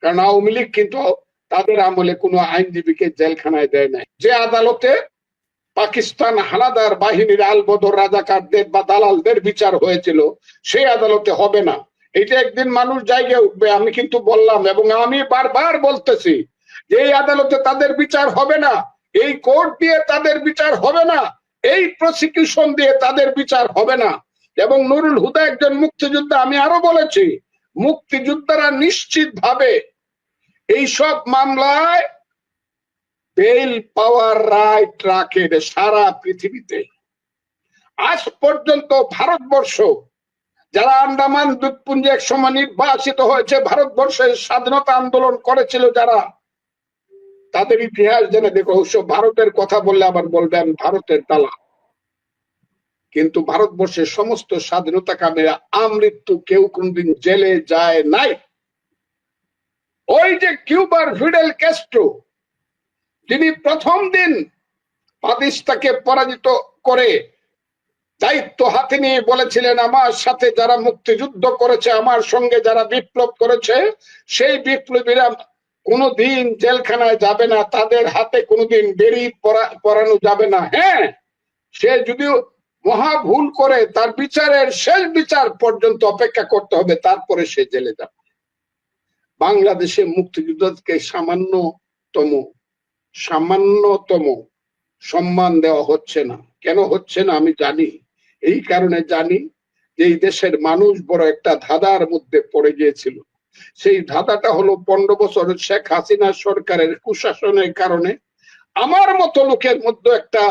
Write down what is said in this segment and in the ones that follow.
কারণ আওয়ামী লীগ কিন্তু তাদের আমলে কোনো আইনজীবীকে জেলখানায় দেয় নাই। যে আদালতে পাকিস্তান হানাদার বাহিনীর আলবদর রাজাকারদের বা দালালদের বিচার হয়েছিল সেই আদালতে হবে না। এটা একদিন মানুষ জায়গায় উঠবে। আমি কিন্তু বললাম এবং আমি বারবার বলতেছি যে এই আদালতে তাদের বিচার হবে না, এই কোর্ট দিয়ে তাদের বিচার হবে না, এই প্রসিকিউশন দিয়ে তাদের বিচার হবে না। এবং নুরুল হুদা একজন মুক্তিযোদ্ধা, আমি আরো বলেছি মুক্তিযোদ্ধারা নিশ্চিত ভাবে এইসব মামলায় বেল পাওয়ার রাইট রাখে সারা পৃথিবীতে। আজ পর্যন্ত ভারতবর্ষ যারা আন্দামান দ্বীপপুঞ্জে এক সময় নির্বাসিত হয়েছে, ভারতবর্ষের স্বাধীনতা আন্দোলন করেছিল যারা, তাদের ইতিহাস জেনে দেখো। ভারতের কথা বললে আবার বলবেন ভারতের দালাল, কিন্তু ভারতবর্ষের সমস্ত স্বাধীনতা কামীরা আমৃত্যু কেউ কোনদিন জেলে যায় নাই। ওই যে কিউবার ফিডেল ক্যাস্ট্রো, যিনি প্রথম দিন পাদিস্তাকে পরাজিত করে দায়িত্ব হাতে নিয়ে বলেছিলেন আমার সাথে যারা মুক্তিযুদ্ধ করেছে, আমার সঙ্গে যারা বিপ্লব করেছে, সেই বিপ্লবীরা কোনোদিন জেলখানায় যাবে না, তাদের হাতে কোনোদিন বেড়ি পরানো যাবে না। হ্যাঁ, সে যদিও মহা ভুল করে তার বিচারের শেষ বিচার পর্যন্ত অপেক্ষা করতে হবে, তারপরে সে জেলে যাবে। বাংলাদেশে মুক্তিযুদ্ধকে সামান্যতম সম্মান দেওয়া হচ্ছে না। কেন হচ্ছে না আমি জানি। এই কারণে জানি যে এই দেশের মানুষ বড় একটা ধাঁধার মধ্যে পড়ে গিয়েছিল। সেই ধাঁধাটা হলো 15 বছর শেখ হাসিনা সরকারের কুশাসনের কারণে আমার মতো লোকের মধ্যে একটা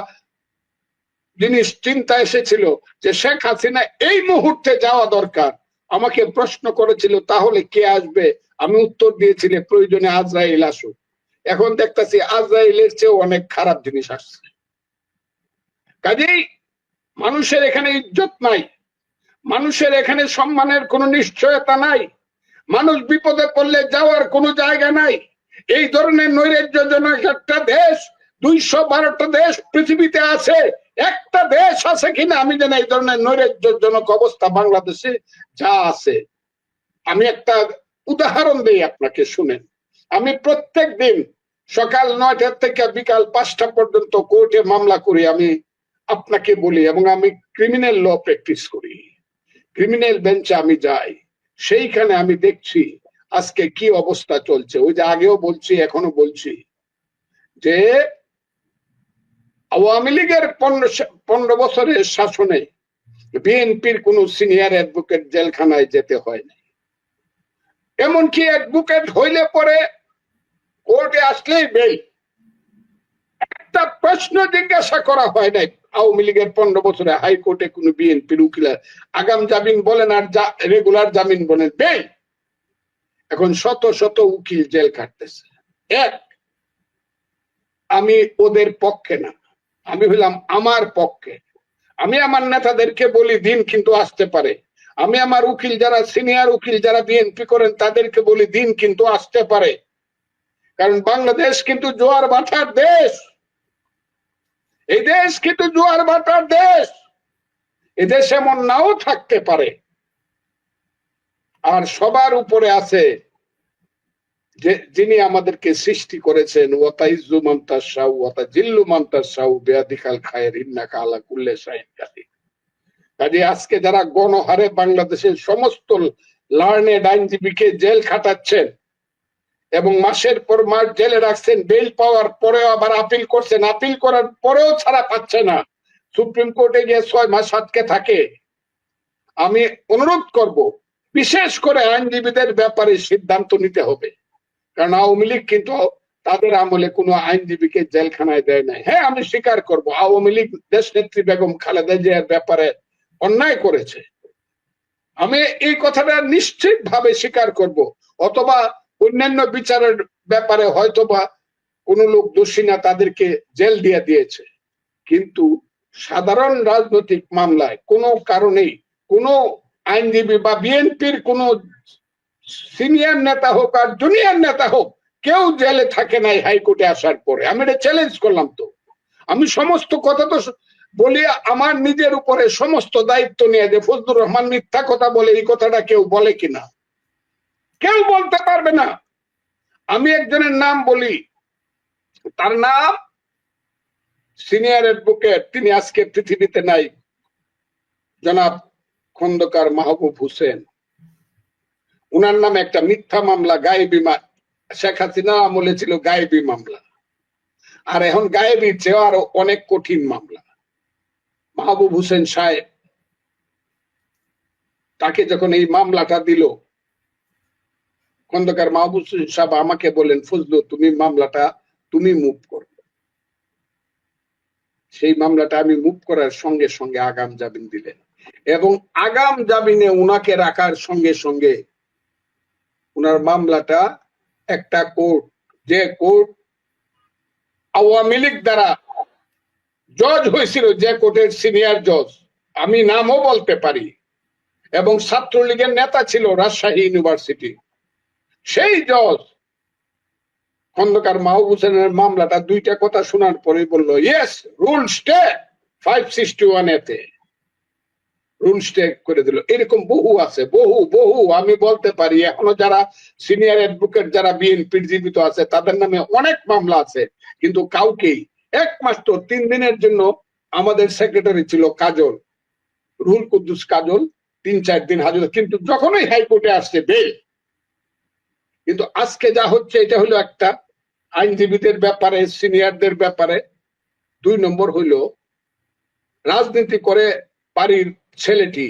জিনিস চিন্তা এসেছিল যে শেখ হাসিনা এই মুহূর্তে যাওয়া দরকার। আমাকে প্রশ্ন করেছিল তাহলে কে আসবে, আমি উত্তর দিয়েছিলাম প্রয়োজনে আজরাইল আসুক। এখন দেখতেছি আজরাইলের চেয়েও অনেক খারাপ জিনিস আসছে। কাজেই মানুষের এখানে ইজ্জত নাই, মানুষের এখানে সম্মানের কোনো নিশ্চয়তা নাই, মানুষ বিপদে পড়লে যাওয়ার কোনো জায়গা নাই। এই ধরনের নৈরাজ্যজনক একটা দেশ, 212টা দেশ পৃথিবীতে আছে, একটা দেশ আছে কিনা আমি জানি এই ধরনের নৈরাজ্যজনক অবস্থা বাংলাদেশে যা আছে। আমি একটা উদাহরণ দিই আপনাকে, শুনেন। আমি প্রত্যেক দিন সকাল 9টা থেকে বিকাল 5টা পর্যন্ত কোর্টে মামলা করি, আমি আপনাকে বলি, এবং আমি ক্রিমিনাল ল প্র্যাকটিস করি। ক্রিমিনাল বেঞ্চে আমি যাই, সেইখানে আমি দেখছি আজকে কি অবস্থা চলছে। ওই যে আগেও বলছি এখনো বলছি যে আওয়ামী লীগের 15 বছরের শাসনে বিএনপির কোন সিনিয়র অ্যাডভোকেট জেলখানায় যেতে হয় না। এমনকি অ্যাডভোকেট হইলে পরে কোর্টে আসলেই বেল, একটা প্রশ্ন জিজ্ঞাসা করা হয় নাই। আওয়ামী লীগের 15 বছরে হাইকোর্টে কোন বিএনপির উকিল আগাম জামিন বলেন আর রেগুলার জামিন বলেন, বেল। এখন শত শত উকিল জেল কাটতেছে। আমি ওদের পক্ষে না, আমি হইলাম আমার পক্ষে। আমি আমার নেতাদেরকে বলি দিন কিন্তু আসতে পারে। আমি আমার উকিল যারা সিনিয়র উকিল যারা বিএনপি করেন তাদেরকে বলি দিন কিন্তু আসতে পারে। কারণ বাংলাদেশ কিন্তু জোয়ার ভাটার দেশ, এই দেশ কিন্তু জোয়ার ভাটার দেশ। এদেশ এমন নাও থাকতে পারে। আর সবার উপরে আছে যে যিনি আমাদেরকে সৃষ্টি করেছেন, ওয়াতাইজ্জু মান তাশাউ ওয়াতাজিল্লু মান তাশাউ বিয়াদিকাল খায়র ইন্নাকা আলা কুল্লি শাইইন কাদির। কাজে আজকে যারা গণহারে বাংলাদেশের সমস্ত লার্নেড আইনজীবীকে জেল খাটাচ্ছেন এবং মাসের পর মাস জেলে রাখছেন, বেল পাওয়ার পরেও আবার আপিল করছেন, আপিল করার পরেও ছাড়া পাচ্ছে না, সুপ্রিম কোর্টে গিয়ে 6 মাস আটকে থাকে। আমি অনুরোধ করব বিশেষ করে আইনজীবীদের ব্যাপারে সিদ্ধান্ত নিতে হবে। কারণ আওয়ামী লীগ কিন্তু তাদের আমলে কোনো আইনজীবীকে জেলখানায় দেয় নাই। হ্যাঁ, আমি স্বীকার করব আওয়ামী লীগ দেশ নেত্রী বেগম খালেদা জিয়ার ব্যাপারে অন্যায় করেছে, আমি এই কথাটা নিশ্চিত ভাবে স্বীকার করব। অথবা অন্যান্য বিচারের ব্যাপারে হয়তোবা কোন লোক দোষী না, তাদেরকে জেল দিয়ে দিয়েছে। কিন্তু সাধারণ রাজনৈতিক মামলায় কোনো কারণেই কোনো আইনজীবী বা বিএনপির কোন সিনিয়র নেতা হোক আর জুনিয়র নেতা হোক, কেউ জেলে থাকে নাই হাইকোর্টে আসার পরে। আমি এটা চ্যালেঞ্জ করলাম। তো আমি সমস্ত কথা তো বলি আমার নিজের উপরে সমস্ত দায়িত্ব নিয়ে, যে ফজলুর রহমান মিথ্যা কথা বলে এই কথাটা কেউ বলে কিনা, কেউ বলতে পারবে না। আমি একজনের নাম বলি, তার নাম সিনিয়র অ্যাডভোকেট, তিনি আজকে পৃথিবীতে নাই, জনাব খন্দকার মাহবুব হোসেন। উনার নামে একটা মিথ্যা মামলা, গায়েবী, শেখ হাসিনা আমলে ছিল গায়েবী মামলা, আর এখন গায়েবী চেয়ে আরো অনেক কঠিন মামলা। মাহবুব হোসেন সাহেব, তাকে যখন এই মামলাটা দিল, খন্দকার মাহবুব হোসেন সাহেব আমাকে বলেন, ফজলু তুমি মামলাটা তুমি মুভ করো। সেই মামলাটা আমি মুভ করার সঙ্গে সঙ্গে আগাম জামিন দিলেন, এবং আগাম জামিনে উনাকে রাখার সঙ্গে সঙ্গে উনার মামলাটা একটা কোর্ট, যে কোর্ট আওয়ামী লীগ দ্বারা জজ হয়েছিল, যে কোর্টের সিনিয়র জজ, আমি নামও বলতে পারি, এবং ছাত্রলীগের নেতা ছিল রাজশাহী ইউনিভার্সিটি, সেই জজ খন্দকার মাহবুব হোসেনের মামলাটা দুইটা কথা শোনার পরে বলল, ইয়েস, রুল স্টে 561 এতে রুল স্টে করে দিল। এরকম বহু আছে, বহু বহু আমি বলতে পারি। এখনো যারা সিনিয়র অ্যাডভোকেট, যারা বিএনপির জীবিত আছে, তাদের নামে অনেক মামলা আছে, কিন্তু কাউকেই, একমাত্র 3 দিনের জন্য আমাদের সেক্রেটারি ছিল কাজল, রুহুল কুদ্দুস কাজল, 3-4 দিন হাজত, কিন্তু যখনই হাইকোর্টে আসছে বেল। কিন্তু আজকে যা হচ্ছে, এটা হলো একটা আইনজীবীদের ব্যাপারে, সিনিয়রদের ব্যাপারে। 2 নম্বর হইলো, রাজনীতি করে বাড়ির ছেলেটি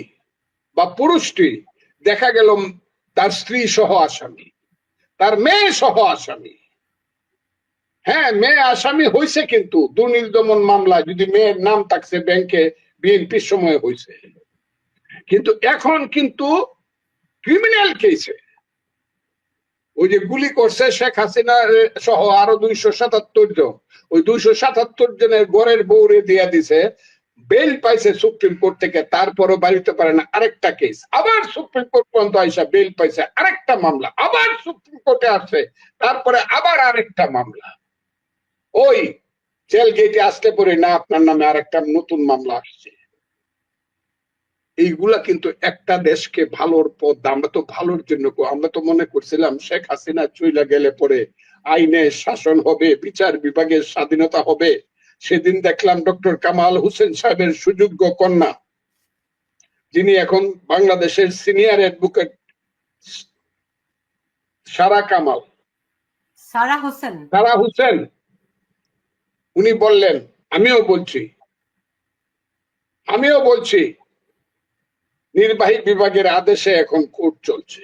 বা পুরুষটি দেখা গেল তার স্ত্রী সহ আসামি, তার মেয়ে সহ আসামি। হ্যাঁ, মেয়ে আসামি হয়েছে, কিন্তু দুর্নীতি দমন মামলা যদি মেয়ের নাম থাকছে ব্যাংকে, বিএনপির সময় হয়েছে, কিন্তু এখন কিন্তু ক্রিমিনাল কেসে ওই যে গুলি করছে শেখ হাসিনা সহ আরো 277 জন, ওই 277 জনের ঘরের বউরে দিয়া দিছে, বেল পাইছে সুপ্রিম কোর্ট থেকে, তারপরও বাড়িতে পারে না, আরেকটা কেস, আবার সুপ্রিম কোর্ট পর্যন্ত আইসা বেল পাইছে, আরেকটা মামলা, আবার সুপ্রিম কোর্টে আসছে, তারপরে আবার আরেকটা মামলা। ওই জেল গেটে আসতে পরে না আপনার নামে আরেকটা নতুন মামলা আসছে। এইগুলা কিন্তু একটা দেশকে ভালোর পথ, আমরা তো ভালোর জন্য, আমরা তো মনে করছিলাম শেখ হাসিনা চইলা গেলে পরে আইনের শাসন হবে, বিচার বিভাগের স্বাধীনতা হবে। সেদিন দেখলাম ডক্টর কামাল হোসেন সাহেবের সুযোগ্য কন্যা, যিনি এখন বাংলাদেশের সিনিয়র অ্যাডভোকেট, সারা হোসেন, উনি বললেন, আমিও বলছি নির্বাহী বিভাগের আদেশে এখন কোর্ট চলছে।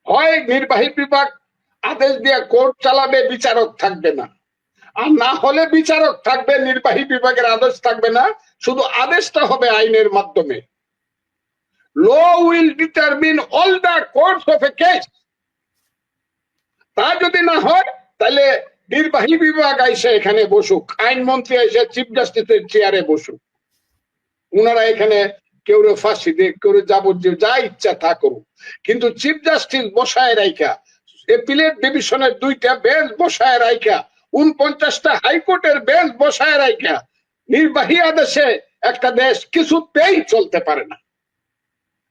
হয় নির্বাহী বিভাগ আদেশ দিয়ে কোর্ট চালাবে, বিচারক থাকবে না, আর না হলে বিচারক থাকবে, নির্বাহী বিভাগের আদেশ থাকবে না, শুধু আদেশটা হবে আইনের মাধ্যমে। Law will determine all the course of a case. তা যদি না হয়, তাহলে নির্বাহী বিভাগ আইসে এখানে বসুক, আইনমন্ত্রী এসে চিফ জাস্টিসের চেয়ারে বসুক, উনারা এখানে কেউ ফাঁসি দিয়ে, কেউ যাবজ্জীব, যা ইচ্ছা তা করুক, কিন্তু চিফ জাস্টিস বসায় রাইখা, এপিলেট ডিভিশনের 2টা বেঞ্চ বসায় রাইখা, 49টা হাইকোর্টের বেঞ্চ বসায় রাইখা নির্বাহী আদেশে একটা দেশ কিছুতেই চলতে পারে না।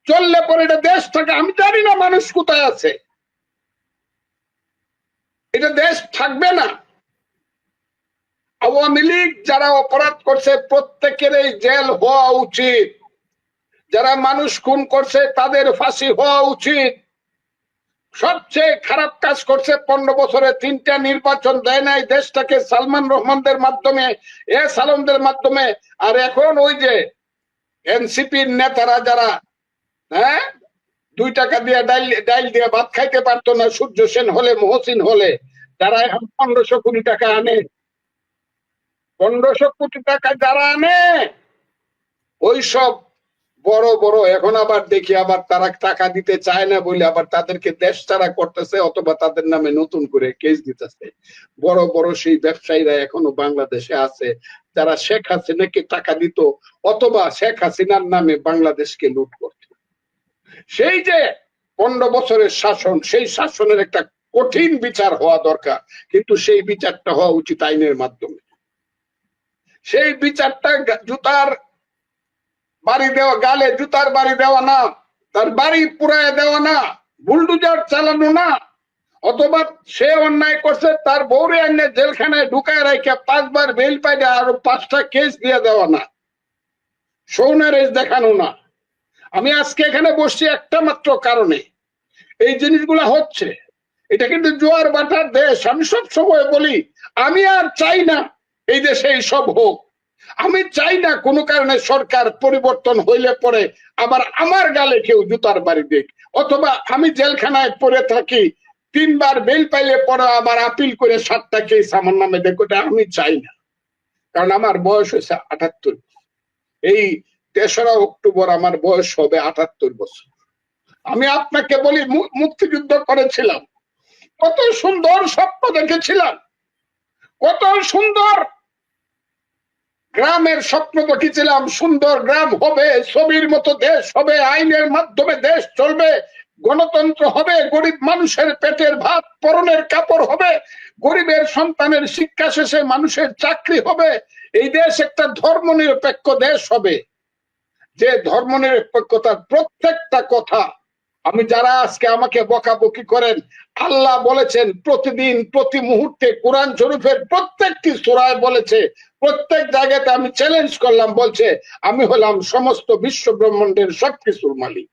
চললে পরে এটা দেশ থাকে, আমি জানি না মানুষ কোথায় আছে, এটা দেশ থাকবে না। আওয়ামী লীগ যারা অপরাধ করছে প্রত্যেকেরই জেল হওয়া উচিত, যারা মানুষ খুন করছে তাদের ফাঁসি হওয়া উচিত। সবচেয়ে খারাপ কাজ করছে, 15 বছরে 3টা নির্বাচন দেয় নাই দেশটাকে, সালমান রহমানদের মাধ্যমে, সালামদের মাধ্যমে, আর এখন ওই যে এনসিপির নেতারা যারা, হ্যাঁ, 2 টাকা দিয়ে ডাইল দিয়ে ভাত খাইতে পারতো না, সূর্য সেন হলে, মহসিন হলে, যারা এখন 1500 কোটি টাকা আনে, 1500 কোটি টাকা যারা আনে, ওই সব বড় বড়, এখন আবার দেখি আবার তারা টাকা দিতে চায় না বলে আবার তাদেরকে দেশ ছাড়া করতেছে, অথবা তাদের নামে নতুন করে কেস দিতেছে। বড় বড় সেই ব্যবসায়ীরা এখনো বাংলাদেশে আছে, যারা শেখ হাসিনাকে টাকা দিত, অথবা শেখ হাসিনার নামে বাংলাদেশকে লুট করত। সেই যে 15 বছরের শাসন, সেই শাসনের একটা কঠিন বিচার হওয়া দরকার, কিন্তু সেই বিচারটা হওয়া উচিত আইনের মাধ্যমে। সেই বিচারটা জুতার বাড়ি দেওয়া, গালে জুতার বাড়ি দেওয়া না, তার বাড়ি পুরায় দেওয়া না, বুলডোজার চালানো না, অথবা সে অন্যায় করছে, তার বউরে এনে জেলখানায় ঢুকায় রেখে 5 বার বেল পাইলে আরো 5টা কেস দিয়ে দেওয়া না, সৌনারেজ দেখানো না। আমি আজকে এখানে বসছি একটা মাত্র কারণে, এই জিনিসগুলা হচ্ছে। এটা কিন্তু জোয়ার বাটার দেশ। আমি সব সময় বলি, আমি আর চাই না এই দেশে এইসব হোক। আমি চাই না কোনো কারণে সরকার পরিবর্তন হইলে পরে আবার আমার গালে কেউ জুতার বাড়ি দিক, অথবা আমি জেলখানায় পড়ে থাকি, 3 বার বেল পাইলে পরে আবার আপিল করে 7টা কেস আমার নামে দেখ। ওটা আমি চাই না, কারণ আমার বয়স হয়েছে 78। এই 3রা অক্টোবর আমার বয়স হবে 78 বছর। আমি আপনাকে বলি, মুক্তিযুদ্ধ করেছিলাম, কত সুন্দর স্বপ্ন দেখেছিলাম, কত সুন্দর গ্রামের স্বপ্ন দেখেছিলাম। সুন্দর গ্রাম হবে, ছবির মতো দেশ হবে, আইনের মাধ্যমে দেশ চলবে, গণতন্ত্র হবে, গরিব মানুষের পেটের ভাত পরনের কাপড় হবে, গরিবের সন্তানের শিক্ষা শেষে মানুষের চাকরি হবে, এই দেশ একটা ধর্মনিরপেক্ষ দেশ হবে। যে ধর্মনিরপেক্ষতার প্রত্যেকটা কথা, আমি যারা আজকে আমাকে বকাবকি করেন, আল্লাহ বলেছেন প্রতিদিন প্রতি মুহূর্তে কোরআন শরীফের প্রত্যেকটি সূরায় বলেছে, প্রত্যেক জায়গাতে আমি চ্যালেঞ্জ করলাম, বলছে আমি হলাম সমস্ত বিশ্ব ব্রহ্মাণ্ডের সবকিছুর মালিক।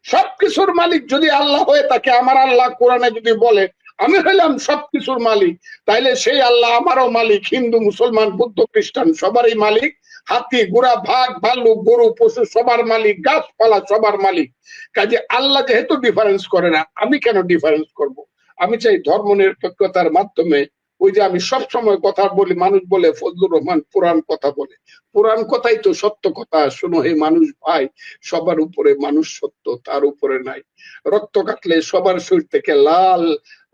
সবকিছুর মালিক যদি আল্লাহ হয়ে থাকে, আমার আল্লাহ কোরআনে যদি বলে আমি হইলাম সবকিছুর মালিক, তাইলে সেই আল্লাহ আমারও মালিক, হিন্দু মুসলমান বৌদ্ধ খ্রিস্টান সবারই মালিক, হাতি ঘোড়া ভাগ ভাল্লুক গরু পশু সবার মালিক, গাছপালা সবার মালিক। কাজে আল্লাহ যেহেতু ডিফারেন্স করে না, আমি কেন ডিফারেন্স করব? আমি চাই ধর্ম নিরপেক্ষতার মাধ্যমে, ওই যে আমি সব সময় কথা বলি, মানুষ বলে ফজলুর রহমান পুরাণ কথা বলে, পুরাণ কথাই তো সত্য কথা। শোনো হে মানুষ ভাই, সবার উপরে মানুষ সত্য, তার উপরে নাই। রক্ত কাটলে সবার শরীর থেকে লাল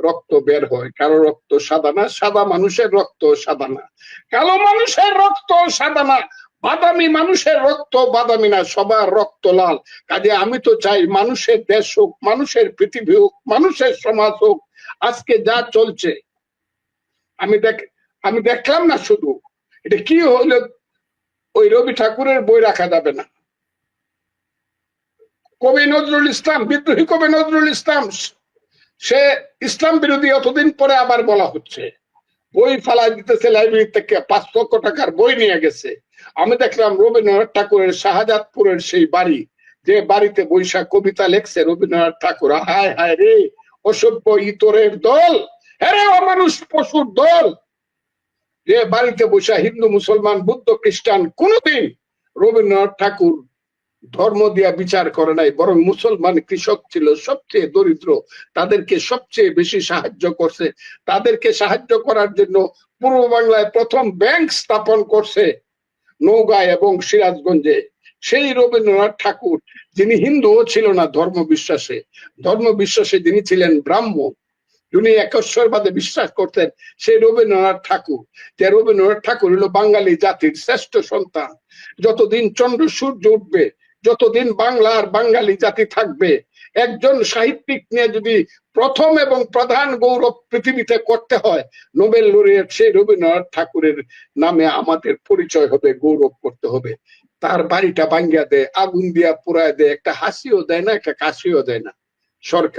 রক্ত বের হয়, কারো রক্ত সাদা না, সাদা মানুষের রক্ত সাদা না, কালো মানুষের রক্ত সাদা না, বাদামি মানুষের রক্ত বাদামি না, সবার রক্ত লাল। কাজে আমি তো চাই মানুষের দেশ হোক, মানুষের পৃথিবী হোক, মানুষের সমাজ হোক। আজকে যা চলছে আমি দেখলাম না, শুধু এটা কি হইলো, ওই রবি ঠাকুরের বই রাখা যাবে না। কবি নজরুল ইসলাম, বিদ্রোহী কবি নজরুল ইসলাম, সে ইসলাম বিরোধী, অতদিন পরে আবার বলা হচ্ছে, বই ফালা দিতেছে, লাইব্রেরি থেকে 5 লক্ষ টাকার বই নিয়ে গেছে। আমি দেখলাম রবীন্দ্রনাথ ঠাকুরের শাহজাদপুরের সেই বাড়ি, যে বাড়িতে বৈশাখ কবিতা লেখছে রবীন্দ্রনাথ ঠাকুর, হায় হায় রে অসভ্য ইতরের দল, হ্যাঁ অমানুষ পশুর দল, যে বাড়িতে বৈশাখ হিন্দু মুসলমান বৌদ্ধ খ্রিস্টান কোনদিন রবীন্দ্রনাথ ঠাকুর ধর্ম দিয়া বিচার করে নাই, বরং মুসলমান কৃষক ছিল সবচেয়ে দরিদ্র, তাদেরকে সবচেয়ে বেশি সাহায্য করছে। তাদেরকে সাহায্য করার জন্য পূর্ব বাংলায় প্রথম ব্যাংক স্থাপন করছে নওগাঁয় এবং সিরাজগঞ্জে। সেই রবীন্দ্রনাথ ঠাকুর, যিনি হিন্দুও ছিল না ধর্মবিশ্বাসে যিনি ছিলেন ব্রাহ্মণ, যিনি একেশ্বরবাদে বিশ্বাস করতেন, সেই রবীন্দ্রনাথ ঠাকুর, যে রবীন্দ্রনাথ ঠাকুর হলো বাঙালি জাতির শ্রেষ্ঠ সন্তান। যতদিন চন্দ্র সূর্য উঠবে, যতদিন বাংলার বাঙালি জাতি থাকবে, একজন সাহিত্যিক নিয়ে যদি প্রথম এবং প্রধান গৌরব পৃথিবীতে করতে হয়, নোবেল লরিয়েট সেই রবীন্দ্রনাথ ঠাকুরের নামে আমাদের পরিচয় হবে, গৌরব করতে হবে। তার বাড়িটা ভাঙ্গিয়া দেয়, আগুন দিয়া পুরায় দেয়, একটা হাসিও দেয় না, একটা কাশিও দেয় না সরকার।